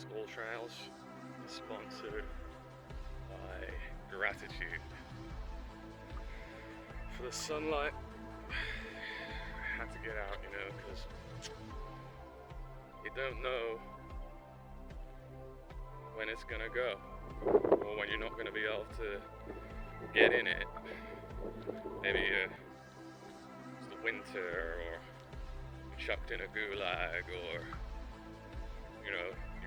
It's Alltrailz, sponsored by Gratitude. For the sunlight, I had to get out, because you don't know when it's gonna go, or when you're not gonna be able to get in it. Maybe it's the winter, or you're chucked in a gulag, or you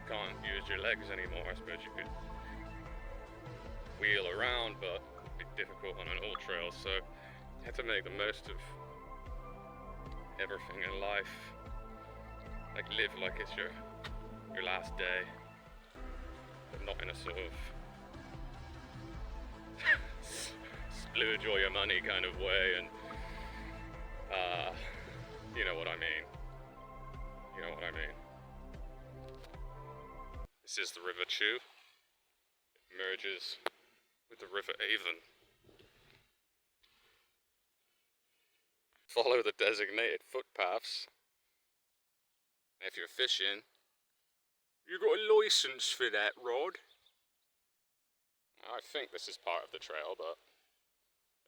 can't use your legs anymore. I suppose you could wheel around, but it'd be difficult on an Alltrailz, so you have to make the most of everything in life. Like, live like it's your last day, but not in a sort of splurge all your money kind of way, and you know what I mean. This is the River Chew. It merges with the River Avon. Follow the designated footpaths. And if you're fishing, you got a license for that, Rod? I think this is part of the trail, but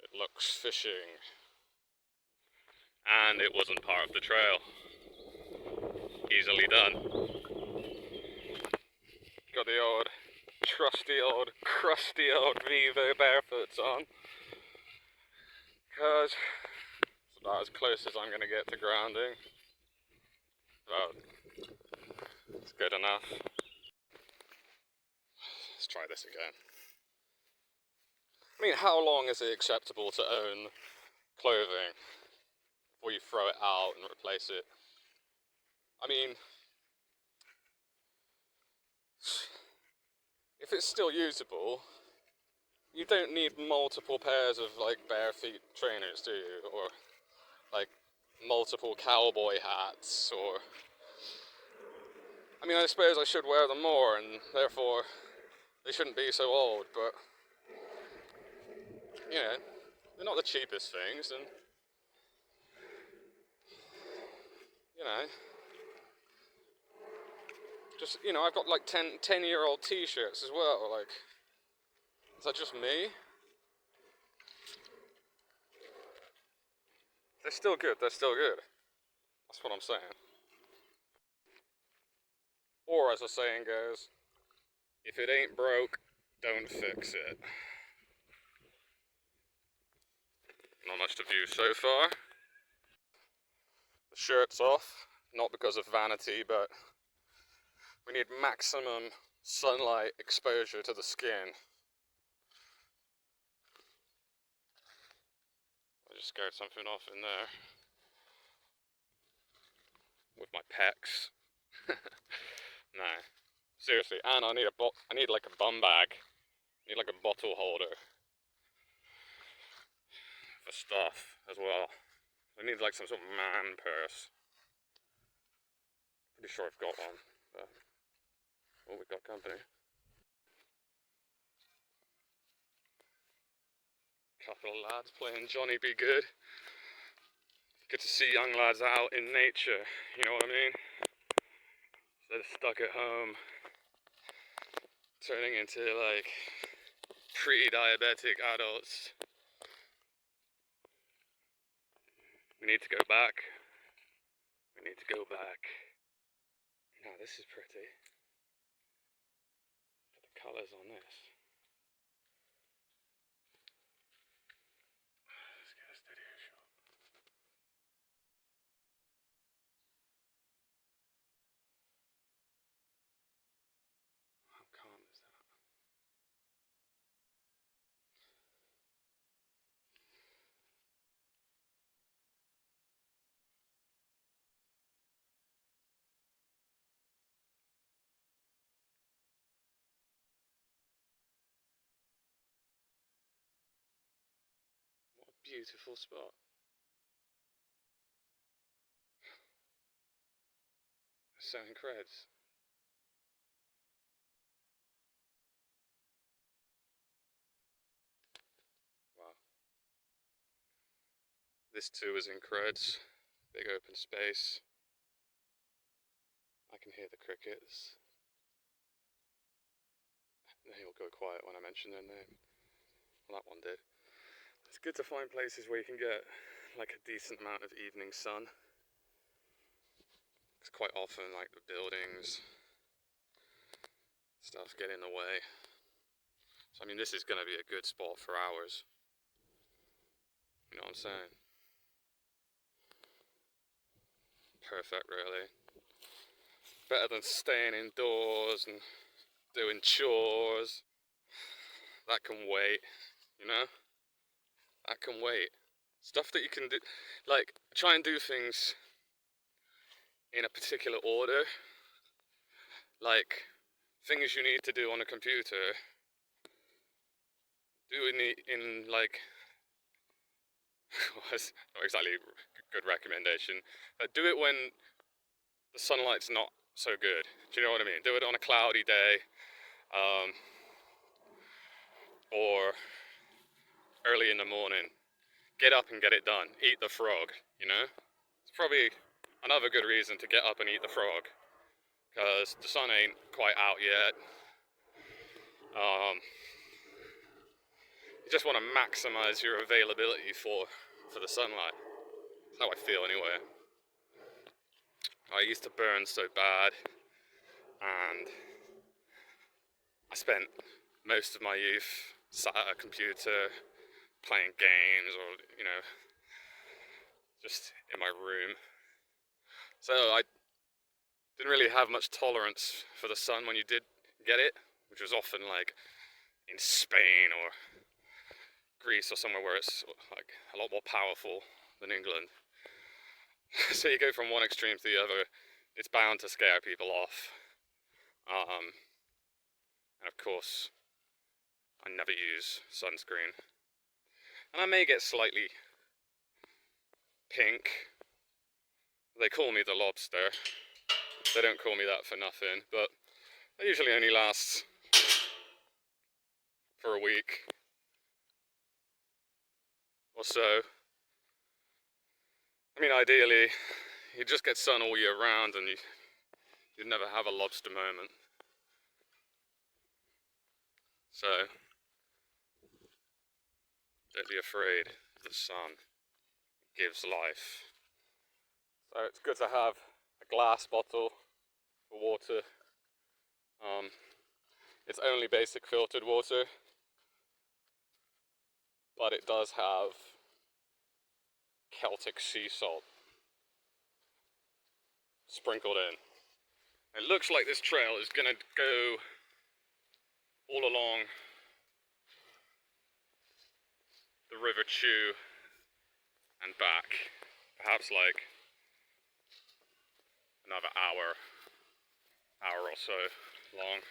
it looks fishing. And it wasn't part of the trail. Easily done. Got the old trusty old crusty old Vivo barefoots on, because it's about as close as I'm going to get to grounding. Well, it's good enough. Let's try this again. I mean, how long is it acceptable to own clothing before you throw it out and replace it? I mean, if it's still usable, you don't need multiple pairs of bare feet trainers, do you? Or multiple cowboy hats, or I mean, I suppose I should wear them more, and therefore they shouldn't be so old, but they're not the cheapest things, and just, I've got 10-year-old t-shirts as well. Is that just me? They're still good. That's what I'm saying. Or, as the saying goes, if it ain't broke, don't fix it. Not much to view so far. The shirt's off, not because of vanity, but we need maximum sunlight exposure to the skin. I just scared something off in there. With my pecs. No. Seriously, and I need a bum bag. I need a bottle holder. For stuff as well. I need some sort of man purse. Pretty sure I've got one. But we've got company. Couple of lads playing Johnny Be Good. Good to see young lads out in nature, you know what I mean? Instead of stuck at home, turning into pre-diabetic adults. We need to go back. Now this is pretty. Look at the colours on this. Let's get a steadier shot. How calm is that? What a beautiful spot. So incredible. Wow. This too is incredible. Big open space. I can hear the crickets. He'll go quiet when I mention their name. Well, that one did. It's good to find places where you can get like a decent amount of evening sun. Because quite often, like the buildings, stuff get in the way. So I mean, this is going to be a good spot for hours. You know what I'm saying? Perfect, really. Better than staying indoors and doing chores. That can wait, you know? That can wait. Stuff that you can do, like, try and do things in a particular order. Like, things you need to do on a computer, do in like, it's not exactly a good recommendation, but do it when the sunlight's not so good. Do you know what I mean? Do it on a cloudy day, or early in the morning. Get up and get it done. Eat the frog, you know? It's probably another good reason to get up and eat the frog, because the sun ain't quite out yet. You just want to maximize your availability for the sunlight. That's how I feel anyway. I used to burn so bad, and I spent most of my youth sat at a computer playing games, or, you know, just in my room. So I didn't really have much tolerance for the sun when you did get it, which was often like in Spain or Greece or somewhere where it's like a lot more powerful than England. So you go from one extreme to the other. It's bound to scare people off. And of course, I never use sunscreen. And I may get slightly pink. They call me the lobster. They don't call me that for nothing, but it usually only lasts for a week or so. I mean, ideally, you just get sun all year round and you'd never have a lobster moment. So, don't be afraid of the sun. It gives life. So it's good to have a glass bottle for water. It's only basic filtered water, but it does have Celtic sea salt sprinkled in. It looks like this trail is gonna go all along the River Chew and back, perhaps like another hour or so long.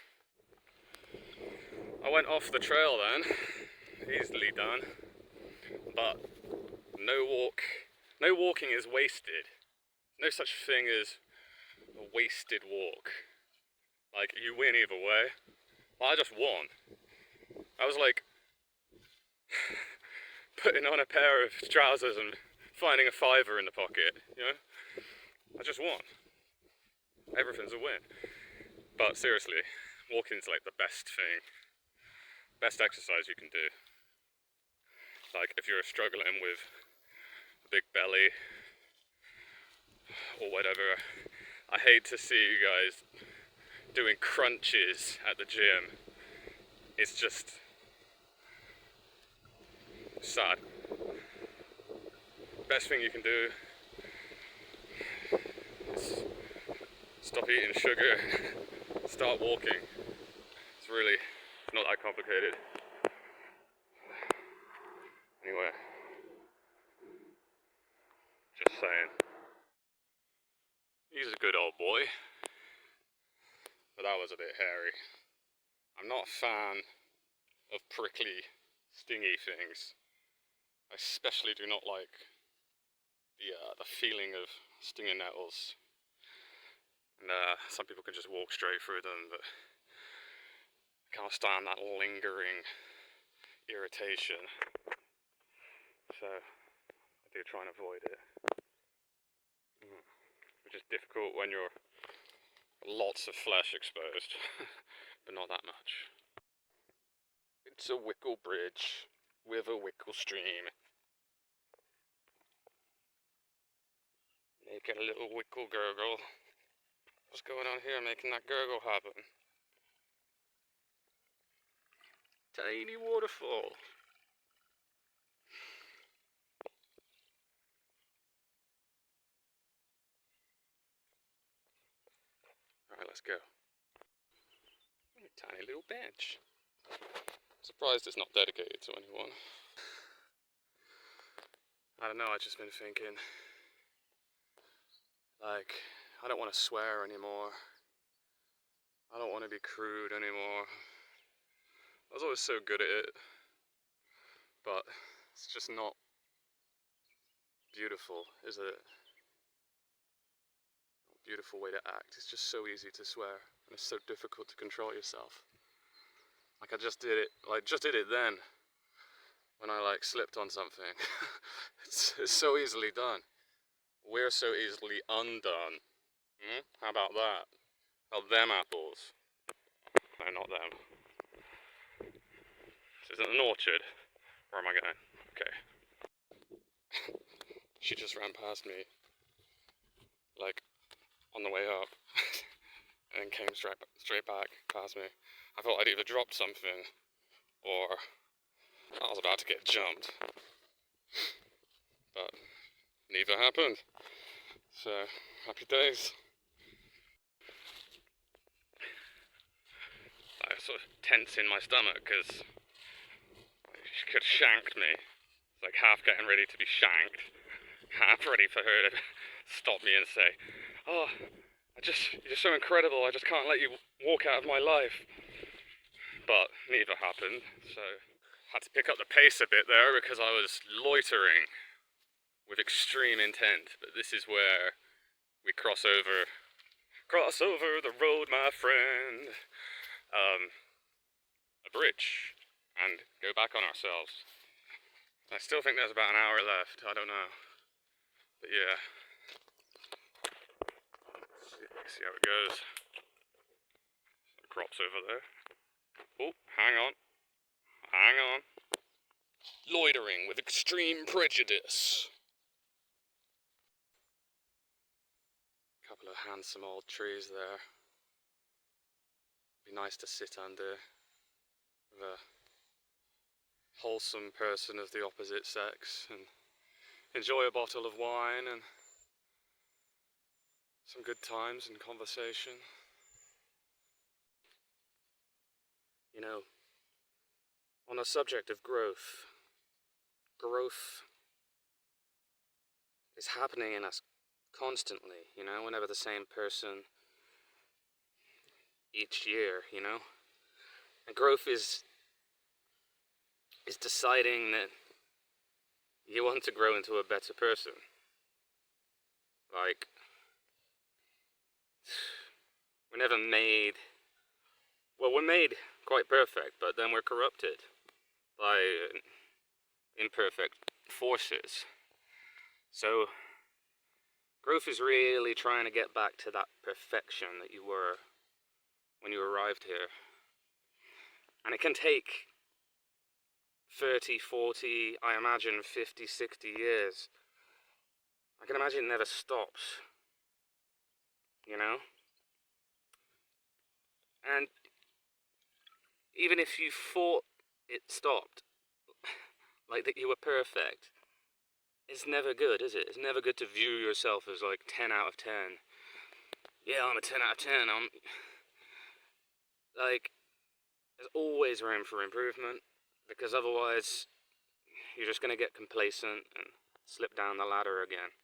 I went off the trail then, easily done, but no walking is wasted. No such thing as a wasted walk. Like, you win either way. Well, I just won. I was like putting on a pair of trousers and finding a fiver in the pocket, you know? I just won. Everything's a win. But seriously, walking's like the best thing, best exercise you can do. Like, if you're struggling with a big belly or whatever, I hate to see you guys doing crunches at the gym. It's just sad. Best thing you can do is stop eating sugar, start walking. It's really not that complicated. Anyway, just saying. He's a good old boy, but that was a bit hairy. I'm not a fan of prickly, stingy things. I especially do not like the feeling of stinging nettles. And some people can just walk straight through them, but I can't stand that lingering irritation. So I do try and avoid it. Which is difficult when you're lots of flesh exposed, but not that much. It's a wickle bridge with a wickle stream. Making a little wickle gurgle. What's going on here making that gurgle happen? Tiny waterfall. Alright, let's go. Tiny little bench. Surprised it's not dedicated to anyone. I don't know, I've just been thinking, like, I don't want to swear anymore. I don't want to be crude anymore. I was always so good at it, but it's just not beautiful, is it? Beautiful way to act. It's just so easy to swear, and it's so difficult to control yourself. Like I just did it then, when I like slipped on something. it's so easily done. We're so easily undone. How about that? How them apples? No, not them. This isn't an orchard. Where am I going? Okay. She just ran past me, like, on the way up, and then came straight back past me. I thought I'd either dropped something, or I was about to get jumped. But neither happened. So, happy days. I was sort of tense in my stomach, because she could have shanked me. It's like half getting ready to be shanked, half ready for her to stop me and say, "Oh, you're so incredible, I just can't let you walk out of my life." But neither happened, so had to pick up the pace a bit there because I was loitering with extreme intent. But this is where we cross over the road, my friend, a bridge, and go back on ourselves. I still think there's about an hour left, I don't know, but yeah, see how it goes. Some crops over there. Oh, hang on. Loitering with extreme prejudice. Couple of handsome old trees there. Be nice to sit under with a wholesome person of the opposite sex and enjoy a bottle of wine and some good times and conversation. You know, on the subject of growth is happening in us constantly, you know, whenever the same person each year, you know? And growth is deciding that you want to grow into a better person. Like, we're never made, well, we're made quite perfect, but then we're corrupted by imperfect forces. So, growth is really trying to get back to that perfection that you were when you arrived here. And it can take 30, 40, I imagine 50, 60 years. I can imagine it never stops. You know? And even if you thought it stopped, like that you were perfect, it's never good, is it? It's never good to view yourself as like 10 out of 10. Yeah, I'm a 10 out of 10. Like, there's always room for improvement, because otherwise you're just going to get complacent and slip down the ladder again.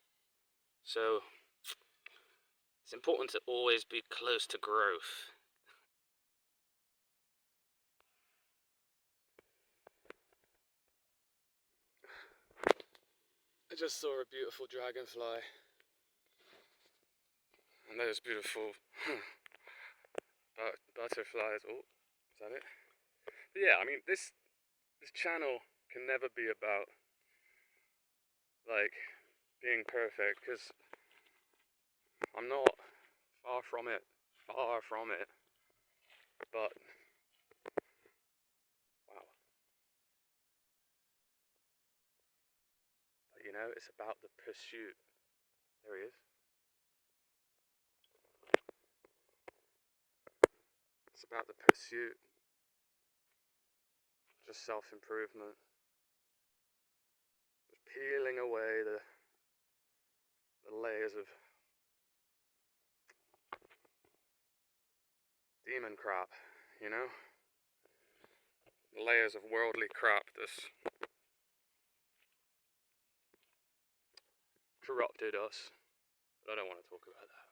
So, it's important to always be close to growth. I just saw a beautiful dragonfly. And those beautiful butterflies. Oh, is that it? But yeah, I mean, this channel can never be about, like, being perfect, because I'm not. Far from it. But, wow. you know? It's about the pursuit. There he is. It's about the pursuit. Just self-improvement. Just peeling away the layers of demon crap, you know? The layers of worldly crap that's corrupted us. But I don't want to talk about that.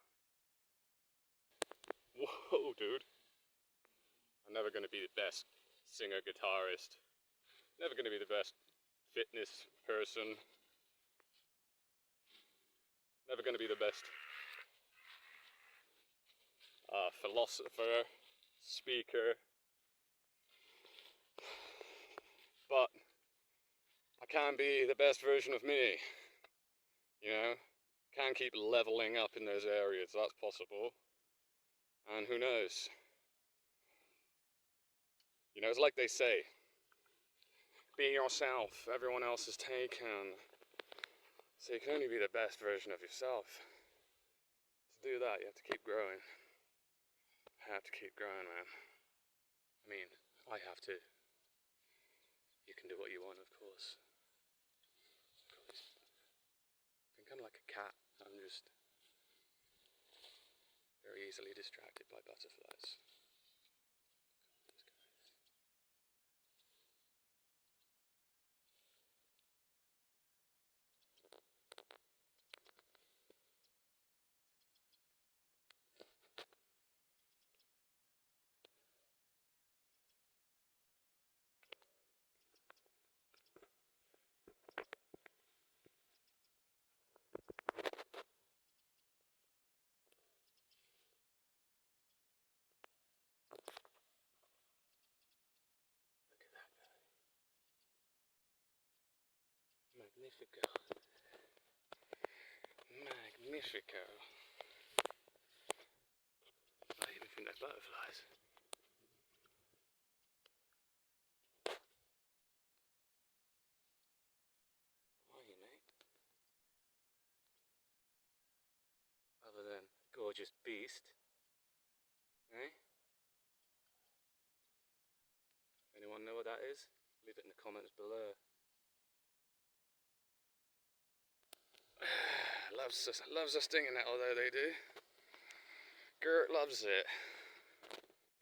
Whoa, dude. I'm never going to be the best singer, guitarist. Never going to be the best fitness person. Never going to be the best philosopher, speaker. But I can be the best version of me. You know? Can keep leveling up in those areas. That's possible. And who knows? You know, it's like they say, be yourself, everyone else is taken. So you can only be the best version of yourself. To do that, you have to keep growing. I have to keep growing, man. I mean, I have to. You can do what you want, of course. I'm kind of like a cat. I'm just very easily distracted by butterflies. Magnifico. Magnifico. I even think they're butterflies. How are you, mate? Other than gorgeous beast. Eh? Anyone know what that is? Leave it in the comments below. Loves a stinging nettle though, they do. Gert loves it.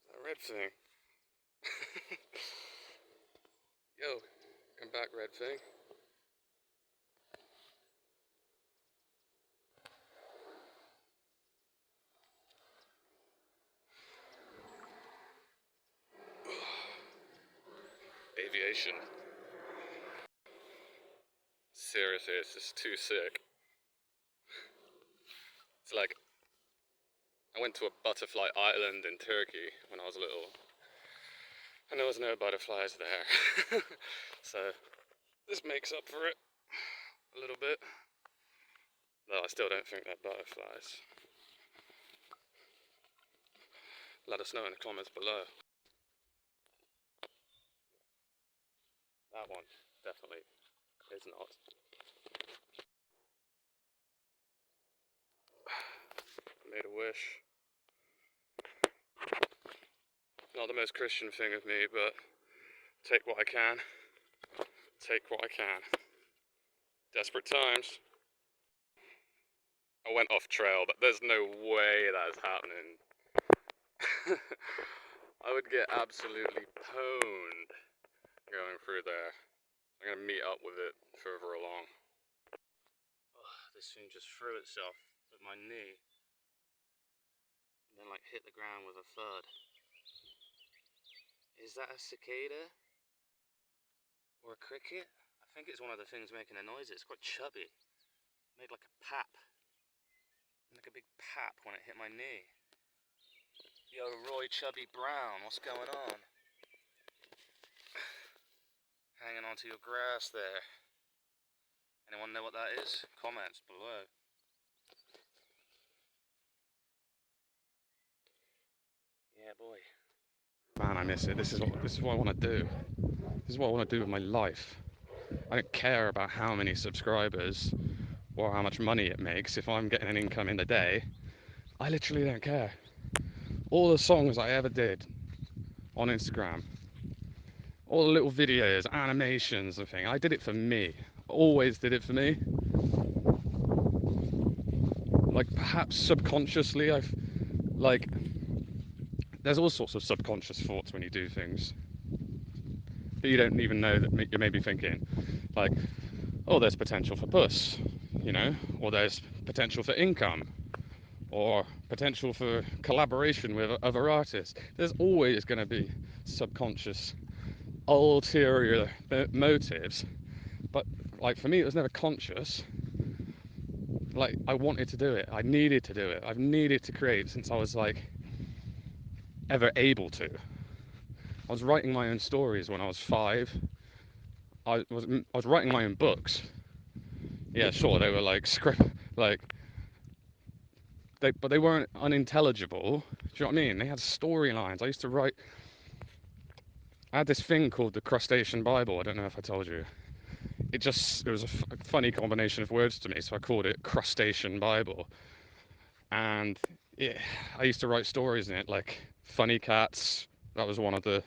That red thing. Yo, come back, red thing. Aviation. Seriously, it's just too sick. It's like, I went to a butterfly island in Turkey when I was little, and there was no butterflies there. So, this makes up for it a little bit. Though I still don't think they're butterflies. Let us know in the comments below. That one definitely is not. I made a wish. Not the most Christian thing of me, but take what I can. Take what I can. Desperate times. I went off trail, but there's no way that's happening. I would get absolutely pwned going through there. I'm gonna meet up with it further along. Oh, this thing just threw itself at my knee. And then like hit the ground with a thud. Is that a cicada? Or a cricket? I think it's one of the things making a noise. It's quite chubby. Made like a pap. Like a big pap when it hit my knee. Yo, Roy Chubby Brown, what's going on? Hanging onto your grass there. Anyone know what that is? Comments below. Yeah, boy. Man, I miss it. This is what I want to do. This is what I want to do with my life. I don't care about how many subscribers or how much money it makes. If I'm getting an income in the day, I literally don't care. All the songs I ever did on Instagram, all the little videos, animations and things, I did it for me. Always did it for me. Like perhaps subconsciously like there's all sorts of subconscious thoughts when you do things that you don't even know, that you're maybe thinking like, oh, there's potential for puss, you know, or there's potential for income, or potential for collaboration with other artists. There's always going to be subconscious ulterior motives, but like for me it was never conscious. Like I wanted to do it, I needed to do it, I've needed to create since I was like ever able to. I was writing my own stories when I was 5. I was writing my own books. Yeah, sure, they were like script, like but they weren't unintelligible. Do you know what I mean? They had storylines. I used to write. I had this thing called the Crustacean Bible. I don't know if I told you. It was a funny combination of words to me, so I called it Crustacean Bible. And yeah, I used to write stories in it, like Funny Cats. That was one of the,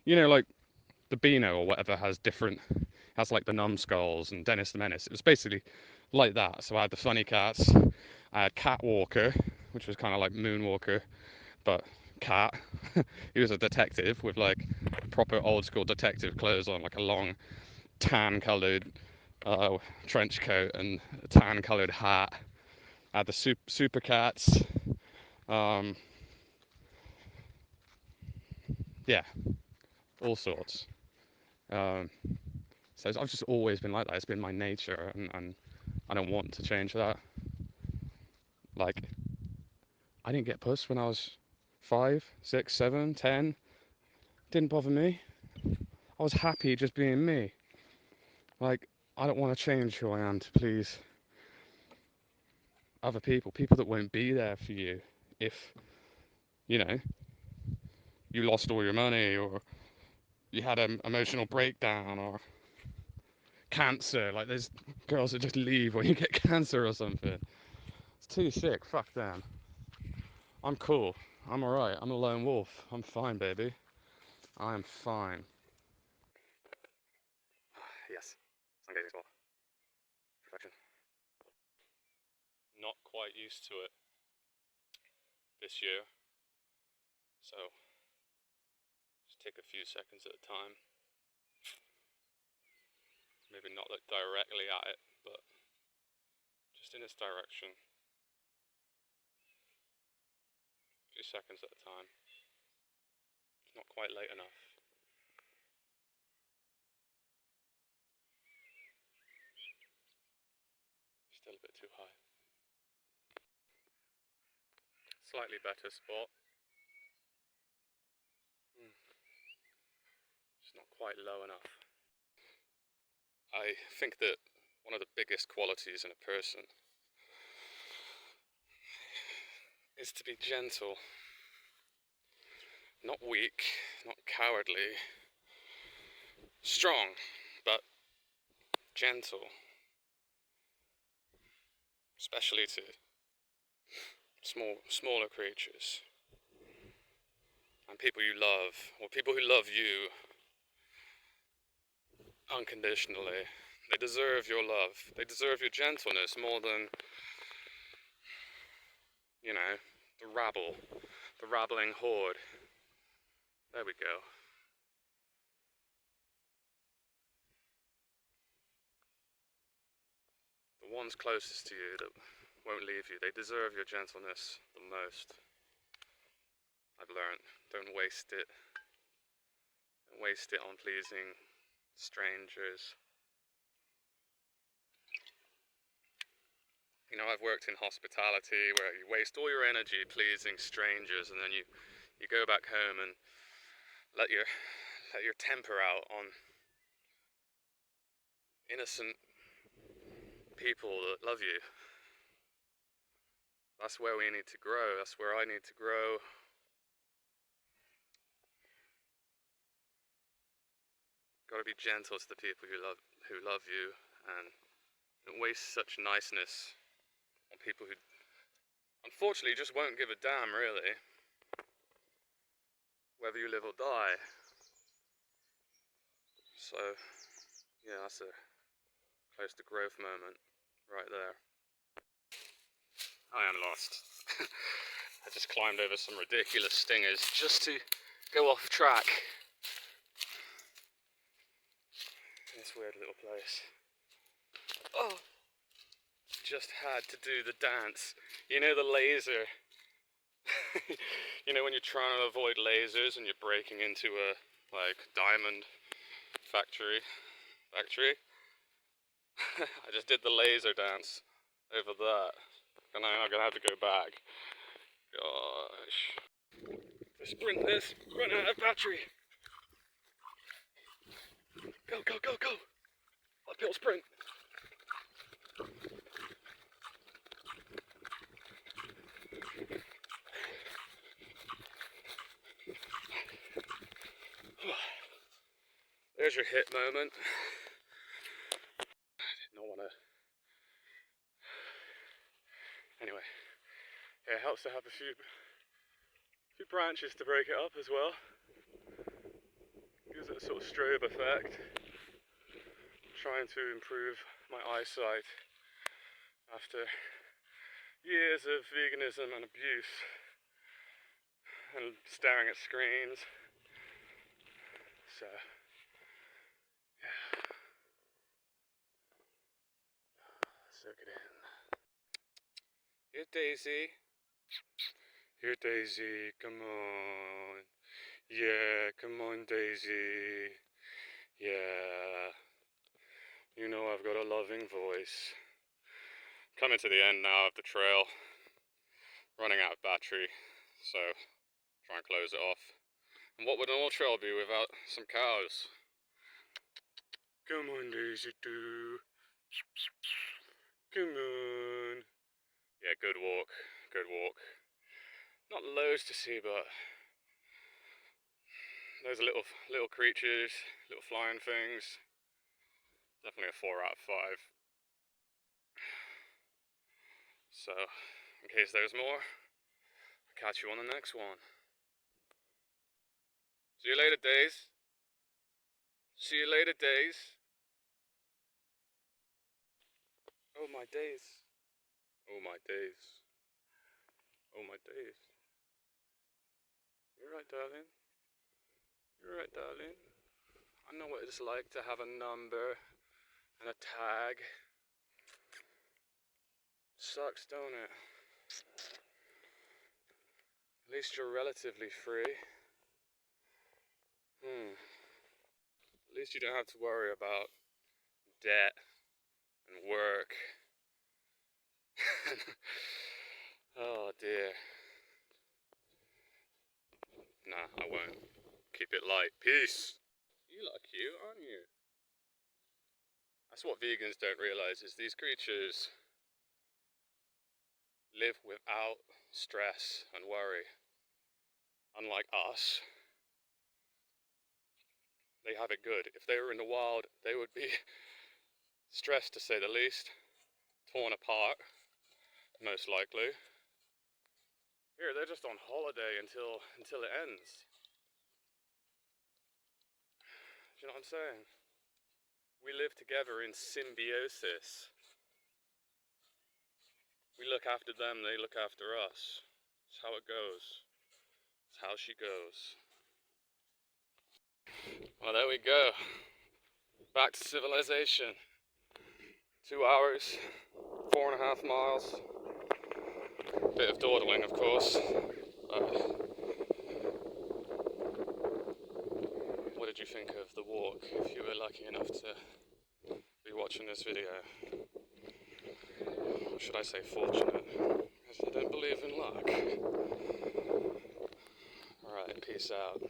you know, like the Beano or whatever has like the Numbskulls and Dennis the Menace. It was basically like that. So I had the Funny Cats. I had Catwalker, which was kind of like Moonwalker, but cat. He was a detective with like proper old school detective clothes on, like a long tan coloured trench coat and a tan coloured hat. I had the super cats. Um, yeah, all sorts. Um, so I've just always been like that. It's been my nature, and I don't want to change that. Like, I didn't get puss when I was 5, 6, 7, 10. Didn't bother me. I was happy just being me. Like, I don't want to change who I am to please other people that won't be there for you if, you know, you lost all your money, or you had an emotional breakdown, or cancer. Like, there's girls that just leave when you get cancer or something. It's too sick. Fuck them. I'm cool. I'm alright. I'm a lone wolf. I'm fine, baby. I am fine. Yes. Sun gazing spot. Perfection. Not quite used to it this year. So, just take a few seconds at a time. Maybe not look directly at it, but just in its direction. A few seconds at a time. It's not quite late enough. Still a bit too high. Slightly better spot. Just not quite low enough. I think that one of the biggest qualities in a person is to be gentle. Not weak, not cowardly. Strong, but gentle. Especially to smaller creatures. And people you love, or people who love you unconditionally. They deserve your love. They deserve your gentleness more than, you know, the rabble, the rabbling horde. There we go. The ones closest to you that won't leave you, they deserve your gentleness the most. I've learned, don't waste it. Don't waste it on pleasing strangers. You know, I've worked in hospitality where you waste all your energy pleasing strangers, and then you go back home and let your temper out on innocent people that love you. That's where we need to grow. That's where I need to grow. Got gotta be gentle to the people who love you, and don't waste such niceness on people who unfortunately just won't give a damn, really, whether you live or die. So yeah, that's a close to growth moment right there. I am lost. I just climbed over some ridiculous stingers just to go off track. This weird little place. Oh! Just had to do the dance. You know, the laser. You know when you're trying to avoid lasers and you're breaking into a, like, diamond factory? I just did the laser dance over that. And I'm gonna have to go back. Gosh. To sprint this, run out of battery. Go, go, go, go. Uphill sprint. There's your hit moment. I did not want to. Anyway, yeah, it helps to have a few branches to break it up as well. Gives it a sort of strobe effect. Trying to improve my eyesight after years of veganism and abuse and staring at screens. So, yeah. Soak it in. Here, Daisy. Here, Daisy. Come on. Yeah, come on, Daisy. Yeah. You know I've got a loving voice. Coming to the end now of the trail. Running out of battery. So, try and close it off. And what would an Alltrail be without some cows? Come on, Daisy, do. Come on. Yeah, good walk. Good walk. Not loads to see, but those little creatures, little flying things. Definitely a 4 out of 5. So, in case there's more, I'll catch you on the next one. See you later, Days. See you later, Days. Oh, my days. Oh, my days. Oh, my days. You're right, darling. You're right, darling. I know what it's like to have a number and a tag. Sucks, don't it? At least you're relatively free. At least you don't have to worry about debt and work. Oh dear. Nah, I won't. Keep it light. Peace. You look cute, aren't you? That's what vegans don't realize, is these creatures live without stress and worry. Unlike us, they have it good. If they were in the wild, they would be stressed, to say the least. Torn apart, most likely. Here, they're just on holiday until it ends. Do you know what I'm saying? We live together in symbiosis. We look after them, they look after us. It's how it goes. It's how she goes. Well, there we go. Back to civilization. 2 hours, 4.5 miles. Bit of dawdling, of course. What did you think of the walk, if you were lucky enough to be watching this video? Or should I say fortunate? Because I don't believe in luck. Alright, peace out.